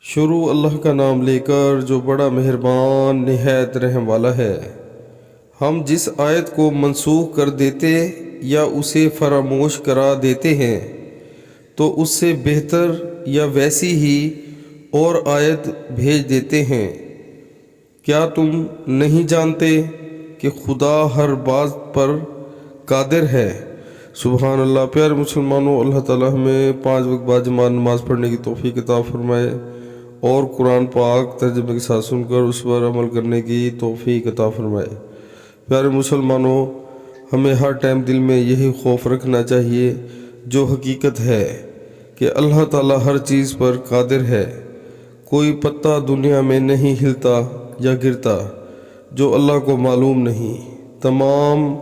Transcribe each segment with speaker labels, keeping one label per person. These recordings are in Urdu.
Speaker 1: شروع اللہ کا نام لے کر جو بڑا مہربان نہایت رحم والا ہے۔ ہم جس آیت کو منسوخ کر دیتے یا اسے فراموش کرا دیتے ہیں تو اس سے بہتر یا ویسی ہی اور آیت بھیج دیتے ہیں۔ کیا تم نہیں جانتے کہ خدا ہر بات پر قادر ہے؟ سبحان اللہ۔ پیارے مسلمانوں، اللہ تعالیٰ ہمیں 5 وقت بعد جماعت نماز پڑھنے کی توفیق عطا فرمائے اور قرآن پاک ترجمے کے ساتھ سن کر اس پر عمل کرنے کی توفیق عطا فرمائے۔ پیارے مسلمانوں، ہمیں ہر ٹائم دل میں یہی خوف رکھنا چاہیے جو حقیقت ہے کہ اللہ تعالیٰ ہر چیز پر قادر ہے۔ کوئی پتا دنیا میں نہیں ہلتا یا گرتا جو اللہ کو معلوم نہیں۔ تمام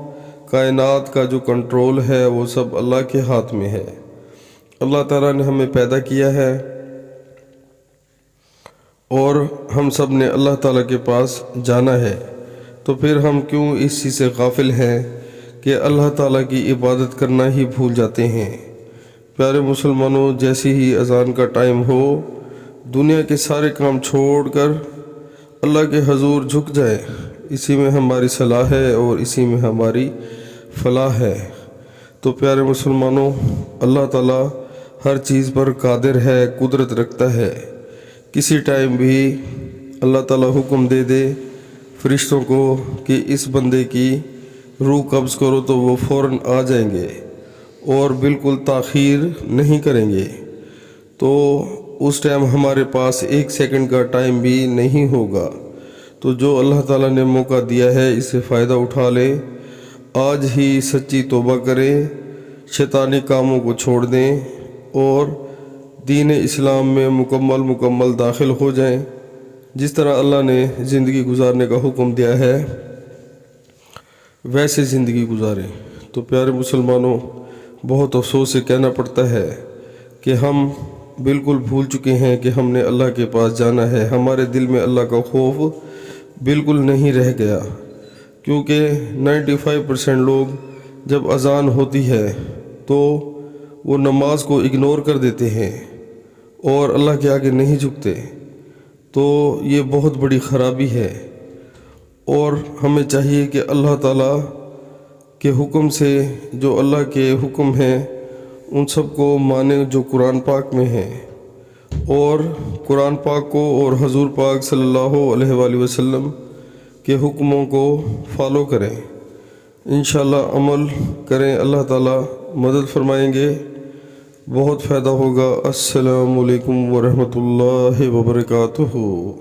Speaker 1: کائنات کا جو کنٹرول ہے وہ سب اللہ کے ہاتھ میں ہے۔ اللہ تعالیٰ نے ہمیں پیدا کیا ہے اور ہم سب نے اللہ تعالیٰ کے پاس جانا ہے، تو پھر ہم کیوں اس چیز سے غافل ہیں کہ اللہ تعالیٰ کی عبادت کرنا ہی بھول جاتے ہیں۔ پیارے مسلمانوں، جیسے ہی اذان کا ٹائم ہو دنیا کے سارے کام چھوڑ کر اللہ کے حضور جھک جائے، اسی میں ہماری صلاح ہے اور اسی میں ہماری فلاح ہے۔ تو پیارے مسلمانوں، اللہ تعالیٰ ہر چیز پر قادر ہے، قدرت رکھتا ہے۔ کسی ٹائم بھی اللہ تعالیٰ حکم دے دے فرشتوں کو کہ اس بندے کی روح قبض کرو تو وہ فوراً آ جائیں گے اور بالکل تاخیر نہیں کریں گے۔ تو اس ٹائم ہمارے پاس 1 سیکنڈ کا ٹائم بھی نہیں ہوگا۔ تو جو اللہ تعالیٰ نے موقع دیا ہے اس سے فائدہ اٹھا لے، آج ہی سچی توبہ کریں، شیطانی کاموں کو چھوڑ دیں اور دین اسلام میں مکمل داخل ہو جائیں۔ جس طرح اللہ نے زندگی گزارنے کا حکم دیا ہے ویسے زندگی گزاریں۔ تو پیارے مسلمانوں، بہت افسوس سے کہنا پڑتا ہے کہ ہم بالکل بھول چکے ہیں کہ ہم نے اللہ کے پاس جانا ہے۔ ہمارے دل میں اللہ کا خوف بالکل نہیں رہ گیا، کیونکہ 95% لوگ جب اذان ہوتی ہے تو وہ نماز کو اگنور کر دیتے ہیں اور اللہ کے آگے نہیں جھکتے۔ تو یہ بہت بڑی خرابی ہے، اور ہمیں چاہیے کہ اللہ تعالیٰ کے حکم سے جو اللہ کے حکم ہیں ان سب کو مانیں جو قرآن پاک میں ہیں، اور قرآن پاک کو اور حضور پاک صلی اللہ علیہ وآلہ وسلم کے حکموں کو فالو کریں۔ انشاءاللہ عمل کریں، اللہ تعالیٰ مدد فرمائیں گے، بہت فائدہ ہوگا۔ السلام علیکم ورحمۃ اللہ وبرکاتہ۔